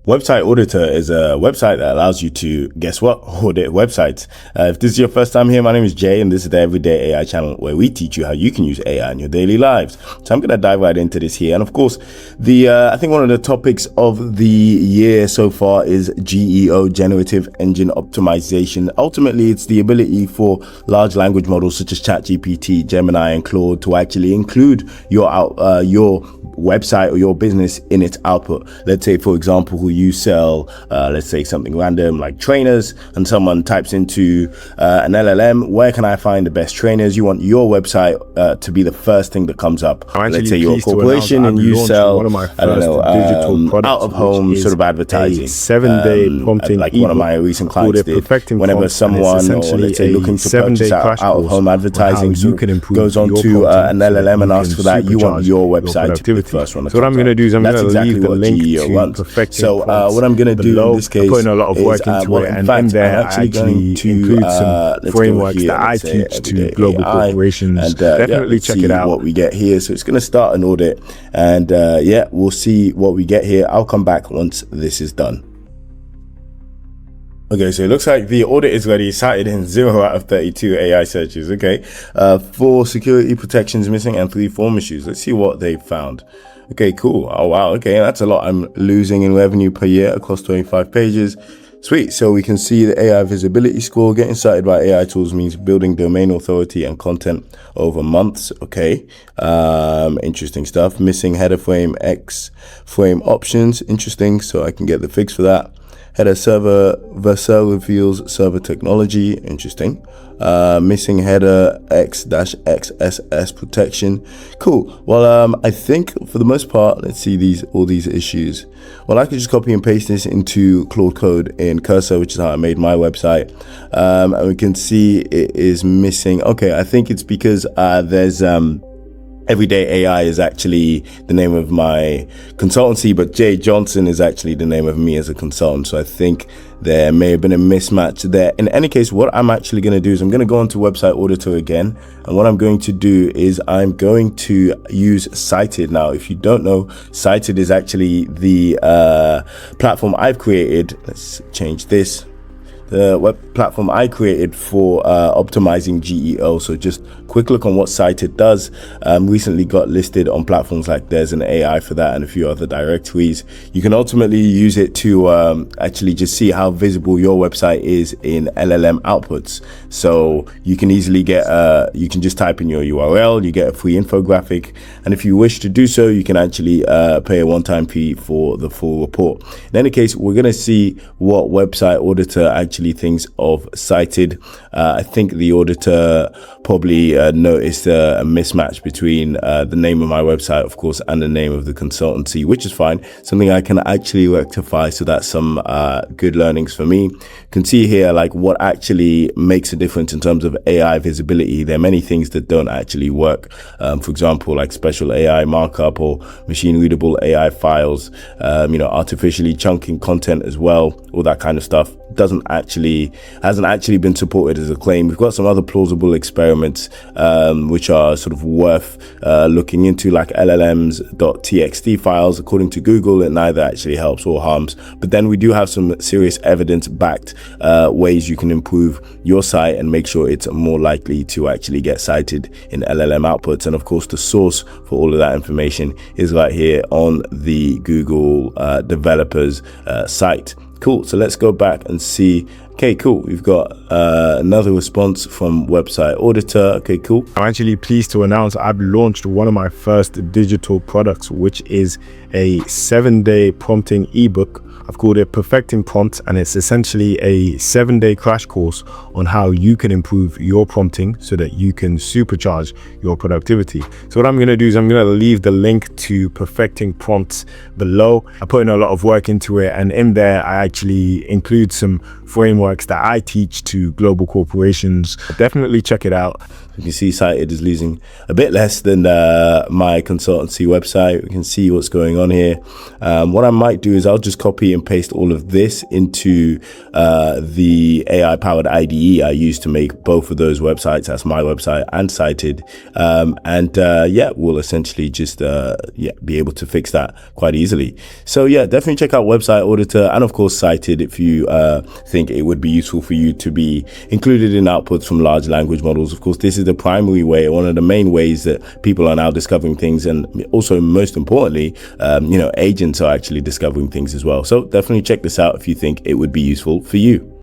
Website Auditor is a website that allows you to, guess what, audit websites. If this is your first time here, my name is Jay, and this is the Everyday AI channel where we teach you how you can use AI in your daily lives. So I'm going to dive right into this here. And of course, I think one of the topics of the year so far is GEO, Generative Engine Optimization. Ultimately, it's the ability for large language models such as ChatGPT, Gemini, and Claude to actually include your website or your business in its output. Let's say, for example, you sell, let's say something random like trainers, and someone types into an LLM, where can I find the best trainers? You want your website to be the first thing that comes up. Let's say you're a corporation and you sell, I don't know, out of home sort of advertising. 7-day prompting like one of my recent clients did. Whenever someone, or let's say looking to purchase out of home advertising, goes onto an LLM and asks for that, you want your website to be the first one. So what I'm going to do is I'm going to leave the link to Perfecting. What I'm going to do in this case, putting a lot of work into it, and in there I actually include some frameworks that I teach to global corporations. And definitely check it out. What we get here. So it's going to start an audit, and we'll see what we get here. I'll come back once this is done. Okay, so it looks like the audit is ready, cited in 0 out of 32 AI searches. Okay, 4 security protections missing and 3 form issues. Let's see what they found. Okay, cool. Oh, wow. Okay, that's a lot. I'm losing in revenue per year across 25 pages. Sweet. So we can see the AI visibility score. Getting cited by AI tools means building domain authority and content over months. Okay. Interesting stuff. Missing header frame, X frame options. Interesting. So I can get the fix for that. Header server Vercel reveals server technology. Interesting. Missing header X-XSS protection. Cool. Well, I think for the most part, let's see all these issues. Well, I could just copy and paste this into Claude Code in Cursor, which is how I made my website. And we can see it is missing. Okay, I think it's because there's Everyday AI is actually the name of my consultancy, but Jay Johnson is actually the name of me as a consultant. So I think there may have been a mismatch there. In any case, what I'm actually going to do is I'm going to go onto Website Auditor again. And what I'm going to do is I'm going to use Cited. Now, if you don't know, Cited is actually the platform I've created. Let's change this. The web platform I created for optimizing GEO. So just quick look on what Cited does. Recently got listed on platforms like There's an AI for that and a few other directories. You can ultimately use it to actually just see how visible your website is in LLM outputs. So you can easily get, you can just type in your URL, you get a free infographic. And if you wish to do so, you can actually pay a one-time fee for the full report. In any case, we're going to see what Website Auditor actually thinks of Cited. I think the auditor probably noticed a mismatch between the name of my website, of course, and the name of the consultancy, which is fine. Something I can actually rectify. So that's some good learnings for me. You can see here like what actually makes a difference in terms of AI visibility. There are many things that don't actually work. For example, like special AI markup or machine readable AI files, artificially chunking content as well, all that kind of stuff hasn't actually been supported as a claim. We've got some other plausible experiments which are sort of worth looking into, like LLMs.txt files. According to Google, it neither actually helps or harms. But then we do have some serious evidence-backed ways you can improve your site and make sure it's more likely to actually get cited in LLM outputs. And of course, the source for all of that information is right here on the Google developers site. Cool. So let's go back and see. Okay, cool. We've got another response from Website Auditor. Okay, cool. I'm actually pleased to announce I've launched one of my first digital products, which is a 7-day prompting ebook. I've called it Perfecting Prompts, and it's essentially a 7-day crash course on how you can improve your prompting so that you can supercharge your productivity. So what I'm going to do is I'm going to leave the link to Perfecting Prompts below. I put in a lot of work into it, and in there I actually include some frameworks that I teach to global corporations. Definitely check it out. We can see Cited is losing a bit less than my consultancy website. We can see what's going on here. What I might do is I'll just copy and paste all of this into the AI powered IDE I use to make both of those websites. That's my website and Cited. We'll essentially just be able to fix that quite easily. So yeah, definitely check out website Auditor and of course Cited if you think it would be useful for you to be included in outputs from large language models. Of course, this is the primary way, one of the main ways that people are now discovering things, and also most importantly, agents are actually discovering things as well. So definitely check this out if you think it would be useful for you.